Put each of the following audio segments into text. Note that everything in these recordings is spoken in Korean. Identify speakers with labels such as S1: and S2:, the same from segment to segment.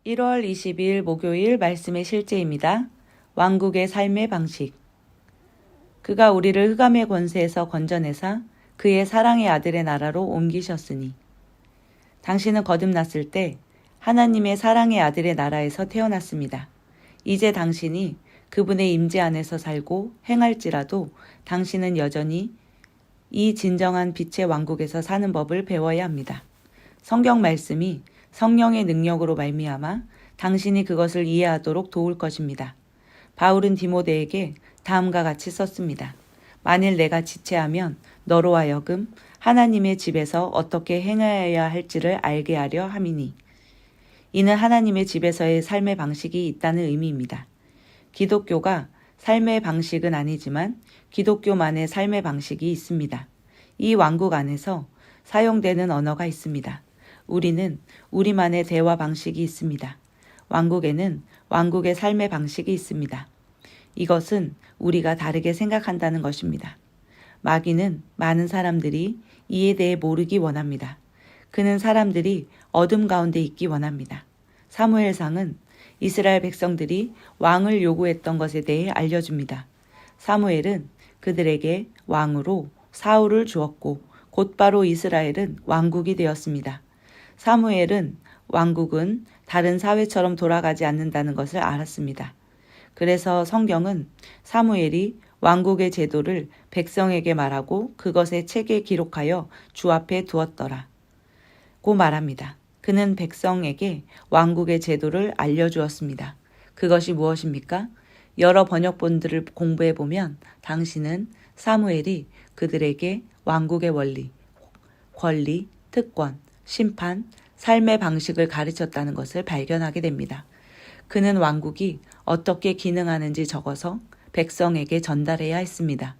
S1: 1월 20일 목요일 말씀의 실제입니다. 왕국의 삶의 방식. 그가 우리를 흑암의 권세에서 건져내사 그의 사랑의 아들의 나라로 옮기셨으니. 당신은 거듭났을 때 하나님의 사랑의 아들의 나라에서 태어났습니다. 이제 당신이 그분의 임재 안에서 살고 행할지라도 당신은 여전히 이 진정한 빛의 왕국에서 사는 법을 배워야 합니다. 성경 말씀이 성령의 능력으로 말미암아 당신이 그것을 이해하도록 도울 것입니다. 바울은 디모데에게 다음과 같이 썼습니다. 만일 내가 지체하면 너로 하여금 하나님의 집에서 어떻게 행하여야 할지를 알게 하려 함이니. 이는 하나님의 집에서의 삶의 방식이 있다는 의미입니다. 기독교가 삶의 방식은 아니지만 기독교만의 삶의 방식이 있습니다. 이 왕국 안에서 사용되는 언어가 있습니다. 우리는 우리만의 대화 방식이 있습니다. 왕국에는 왕국의 삶의 방식이 있습니다. 이것은 우리가 다르게 생각한다는 것입니다. 마귀는 많은 사람들이 이에 대해 모르기 원합니다. 그는 사람들이 어둠 가운데 있기 원합니다. 사무엘상은 이스라엘 백성들이 왕을 요구했던 것에 대해 알려줍니다. 사무엘은 그들에게 왕으로 사울을 주었고 곧바로 이스라엘은 왕국이 되었습니다. 사무엘은 왕국은 다른 사회처럼 돌아가지 않는다는 것을 알았습니다. 그래서 성경은 사무엘이 왕국의 제도를 백성에게 말하고 그것의 책에 기록하여 주 앞에 두었더라 고 말합니다. 그는 백성에게 왕국의 제도를 알려주었습니다. 그것이 무엇입니까? 여러 번역본들을 공부해보면 당신은 사무엘이 그들에게 왕국의 원리, 권리, 특권, 심판, 삶의 방식을 가르쳤다는 것을 발견하게 됩니다. 그는 왕국이 어떻게 기능하는지 적어서 백성에게 전달해야 했습니다.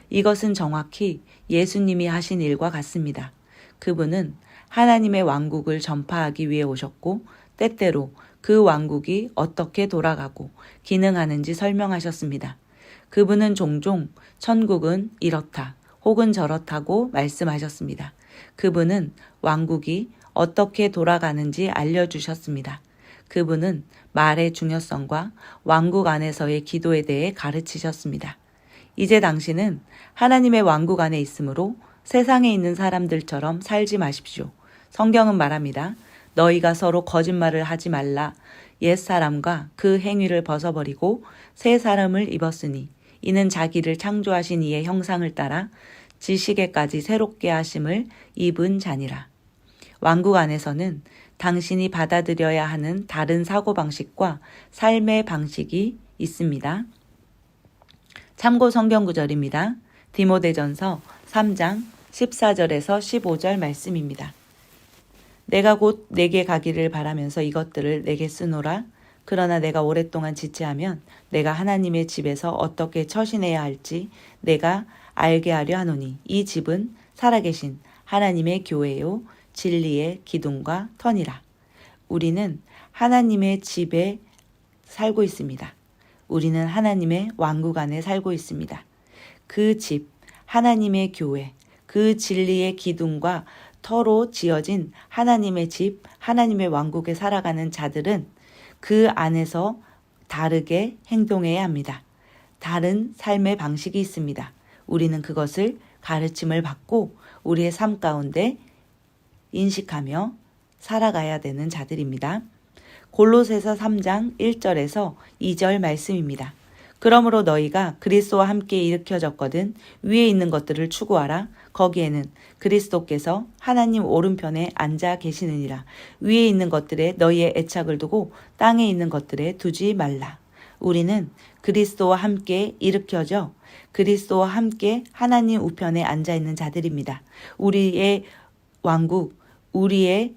S1: 이것은 정확히 예수님이 하신 일과 같습니다. 그분은 하나님의 왕국을 전파하기 위해 오셨고 때때로 그 왕국이 어떻게 돌아가고 기능하는지 설명하셨습니다. 그분은 종종 천국은 이렇다 혹은 저렇다고 말씀하셨습니다. 그분은 왕국이 어떻게 돌아가는지 알려주셨습니다. 그분은 말의 중요성과 왕국 안에서의 기도에 대해 가르치셨습니다. 이제 당신은 하나님의 왕국 안에 있으므로 세상에 있는 사람들처럼 살지 마십시오. 성경은 말합니다. 너희가 서로 거짓말을 하지 말라. 옛사람과 그 행위를 벗어버리고 새 사람을 입었으니 이는 자기를 창조하신 이의 형상을 따라 지식에까지 새롭게 하심을 입은 자니라. 왕국 안에서는 당신이 받아들여야 하는 다른 사고방식과 삶의 방식이 있습니다. 참고 성경 구절입니다. 디모데전서 3장 14절에서 15절 말씀입니다. 내가 곧 내게 가기를 바라면서 이것들을 내게 쓰노라. 그러나 내가 오랫동안 지체하면 내가 하나님의 집에서 어떻게 처신해야 할지 내가 알게 하려 하노니 이 집은 살아계신 하나님의 교회요 진리의 기둥과 터니라. 우리는 하나님의 집에 살고 있습니다. 우리는 하나님의 왕국 안에 살고 있습니다. 그 집, 하나님의 교회, 그 진리의 기둥과 터로 지어진 하나님의 집, 하나님의 왕국에 살아가는 자들은 그 안에서 다르게 행동해야 합니다. 다른 삶의 방식이 있습니다. 우리는 그것을 가르침을 받고 우리의 삶 가운데 인식하며 살아가야 되는 자들입니다. 골로새서 3장 1절에서 2절 말씀입니다. 그러므로 너희가 그리스도와 함께 일으켜졌거든 위에 있는 것들을 추구하라. 거기에는 그리스도께서 하나님 오른편에 앉아 계시느니라. 위에 있는 것들에 너희의 애착을 두고 땅에 있는 것들에 두지 말라. 우리는 그리스도와 함께 일으켜져 그리스도와 함께 하나님 우편에 앉아 있는 자들입니다. 우리의 왕국, 우리의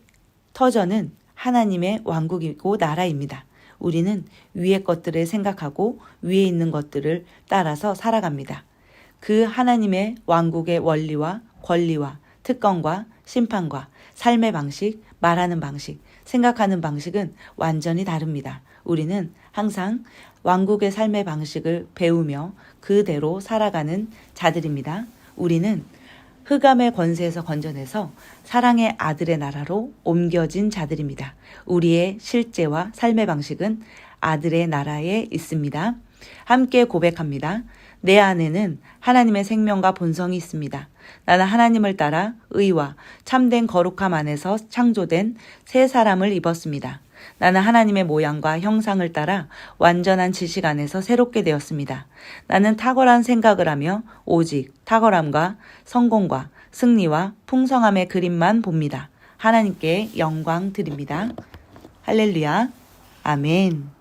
S1: 터전은 하나님의 왕국이고 나라입니다. 우리는 위의 것들을 생각하고 위에 있는 것들을 따라서 살아갑니다. 그 하나님의 왕국의 원리와 권리와 특권과 심판과 삶의 방식, 말하는 방식, 생각하는 방식은 완전히 다릅니다. 우리는 항상 왕국의 삶의 방식을 배우며 그대로 살아가는 자들입니다. 우리는 흑암의 권세에서 건져내서 사랑의 아들의 나라로 옮겨진 자들입니다. 우리의 실제와 삶의 방식은 아들의 나라에 있습니다. 함께 고백합니다. 내 안에는 하나님의 생명과 본성이 있습니다. 나는 하나님을 따라 의와 참된 거룩함 안에서 창조된 새 사람을 입었습니다. 나는 하나님의 모양과 형상을 따라 완전한 지식 안에서 새롭게 되었습니다. 나는 탁월한 생각을 하며 오직 탁월함과 성공과 승리와 풍성함의 그림만 봅니다. 하나님께 영광 드립니다. 할렐루야. 아멘.